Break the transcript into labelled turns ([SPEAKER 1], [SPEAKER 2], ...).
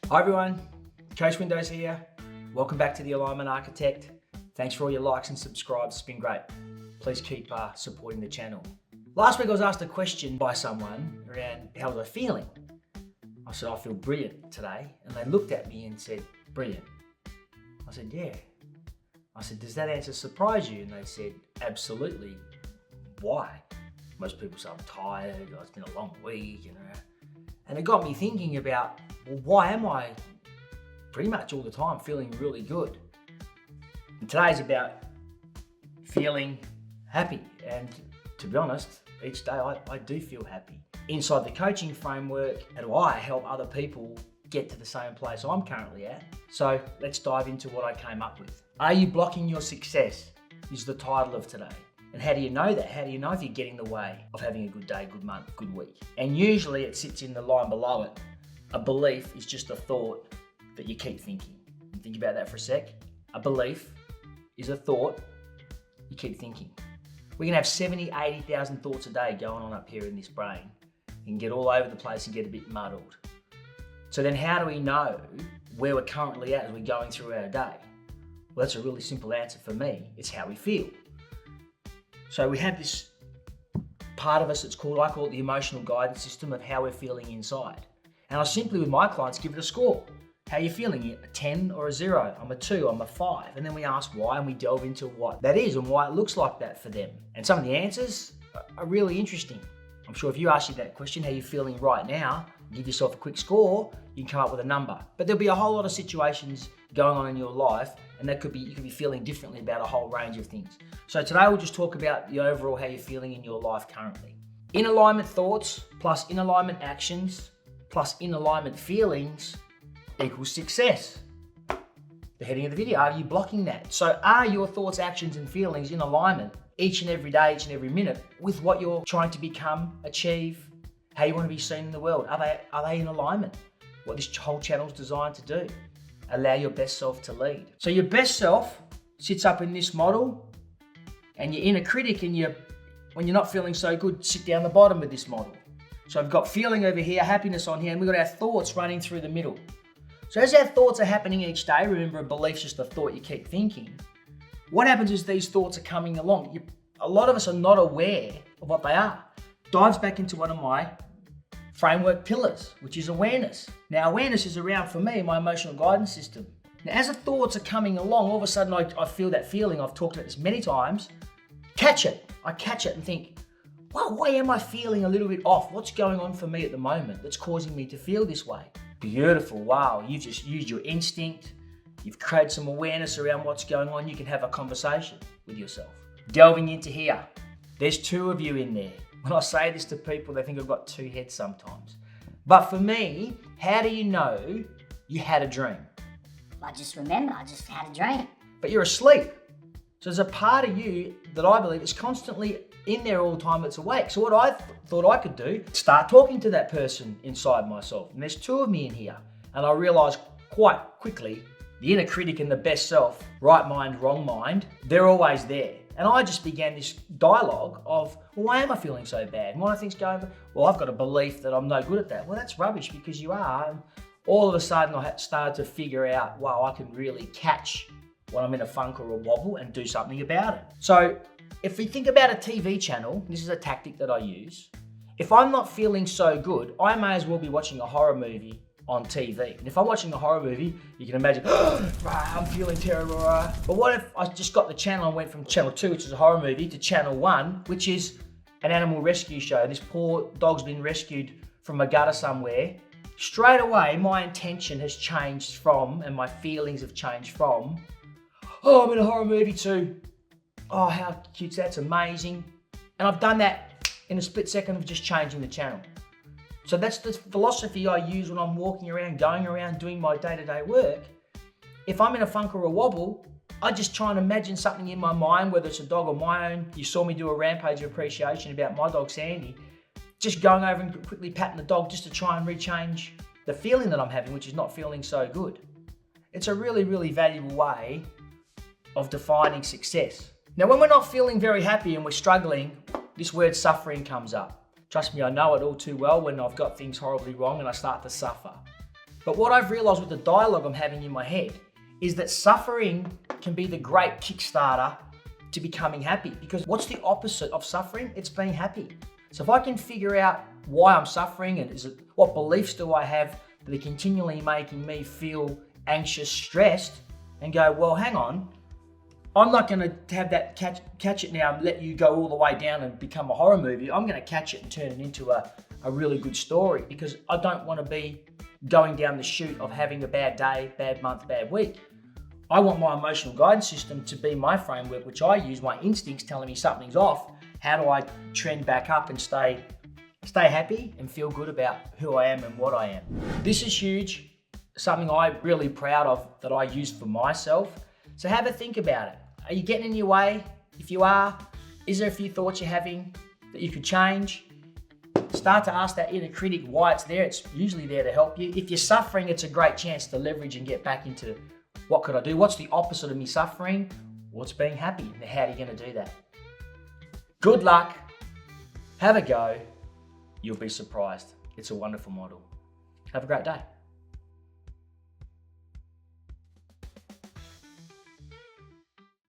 [SPEAKER 1] Hi everyone, Coach Windows here. Welcome back to the Alignment Architect. Thanks for all your likes and subscribes, it's been great. Please keep supporting the channel. Last week I was asked a question by someone around how was I feeling. I said, I feel brilliant today. And they looked at me and said, brilliant. I said, yeah. I said, does that answer surprise you? And they said, absolutely. Why? Most people say I'm tired, it's been a long week, And it got me thinking about, well, why am I pretty much all the time feeling really good? And today's about feeling happy. And to be honest, each day I do feel happy. Inside the coaching framework, how do I help other people get to the same place I'm currently at? So let's dive into what I came up with. Are you blocking your success? Is the title of today. And how do you know that? How do you know if you're getting in the way of having a good day, good month, good week? And usually it sits in the line below it. A belief is just a thought that you keep thinking. And think about that for a sec. A belief is a thought you keep thinking. We can have 70, 80,000 thoughts a day going on up here in this brain. You can get all over the place and get a bit muddled. So then how do we know where we're currently at as we're going through our day? Well, that's a really simple answer for me. It's how we feel. So we have this part of us that's called, I call it the emotional guidance system of how we're feeling inside. And I simply, with my clients, give it a score. How are you feeling? A 10 or a 0? I'm a 2, I'm a 5. And then we ask why, and we delve into what that is and why it looks like that for them. And some of the answers are really interesting. I'm sure if you ask you that question, how are you feeling right now, give yourself a quick score, you can come up with a number. But there'll be a whole lot of situations going on in your life, and that you could be feeling differently about a whole range of things. So today we'll just talk about the overall how you're feeling in your life currently. In alignment thoughts plus in alignment actions plus in alignment feelings equals success. The heading of the video, are you blocking that? So are your thoughts, actions and feelings in alignment each and every day, each and every minute with what you're trying to become, achieve, how you want to be seen in the world? Are they in alignment? What this whole channel is designed to do. Allow your best self to lead. So your best self sits up in this model, and your inner critic when you're not feeling so good, sit down the bottom of this model. So I've got feeling over here, happiness on here, and we've got our thoughts running through the middle. So as our thoughts are happening each day, remember a belief's just a thought you keep thinking. What happens is these thoughts are coming along. A lot of us are not aware of what they are. Dives back into one of my framework pillars, which is awareness. Now awareness is around for me, my emotional guidance system. Now as the thoughts are coming along, all of a sudden I feel that feeling, I've talked about this many times, I catch it and think, wow, why am I feeling a little bit off? What's going on for me at the moment that's causing me to feel this way? Beautiful, wow, you've just used your instinct, you've created some awareness around what's going on, you can have a conversation with yourself. Delving into here, there's 2 of you in there. When I say this to people, they think I've got 2 heads sometimes. But for me, how do you know you had a dream?
[SPEAKER 2] I just remember, I just had a dream.
[SPEAKER 1] But you're asleep. So there's a part of you that I believe is constantly in there all the time that's awake. So what I thought I could do, start talking to that person inside myself. And there's 2 of me in here. And I realized quite quickly, the inner critic and the best self, right mind, wrong mind, they're always there. And I just began this dialogue of, well, why am I feeling so bad? And what are things going, well, I've got a belief that I'm no good at that. Well, that's rubbish because you are. And all of a sudden I started to figure out, wow, I can really catch when I'm in a funk or a wobble and do something about it. So if we think about a TV channel, this is a tactic that I use. If I'm not feeling so good, I may as well be watching a horror movie on TV. And if I'm watching a horror movie, you can imagine, I'm feeling terrible. But what if I just got the channel and went from channel 2, which is a horror movie, to channel 1, which is an animal rescue show. This poor dog's been rescued from a gutter somewhere. Straight away, my intention has changed from, and my feelings have changed from, oh, I'm in a horror movie too. Oh, how cute, that's amazing. And I've done that in a split second of just changing the channel. So that's the philosophy I use when I'm walking around, going around, doing my day-to-day work. If I'm in a funk or a wobble, I just try and imagine something in my mind, whether it's a dog or my own. You saw me do a rampage of appreciation about my dog, Sandy. Just going over and quickly patting the dog just to try and rechange the feeling that I'm having, which is not feeling so good. It's a really, really valuable way of defining success. Now, when we're not feeling very happy and we're struggling, this word suffering comes up. Trust me, I know it all too well when I've got things horribly wrong and I start to suffer. But what I've realized with the dialogue I'm having in my head is that suffering can be the great Kickstarter to becoming happy. Because what's the opposite of suffering? It's being happy. So if I can figure out why I'm suffering and what beliefs do I have that are continually making me feel anxious, stressed, and go, well, hang on, I'm not going to have that catch it now and let you go all the way down and become a horror movie. I'm going to catch it and turn it into a really good story, because I don't want to be going down the chute of having a bad day, bad month, bad week. I want my emotional guidance system to be my framework, which I use my instincts telling me something's off. How do I trend back up and stay happy and feel good about who I am and what I am? This is huge, something I'm really proud of that I use for myself. So have a think about it. Are you getting in your way? If you are, is there a few thoughts you're having that you could change? Start to ask that inner critic why it's there. It's usually there to help you. If you're suffering, it's a great chance to leverage and get back into what could I do? What's the opposite of me suffering? What's being happy? And how are you going to do that? Good luck. Have a go. You'll be surprised. It's a wonderful model. Have a great day.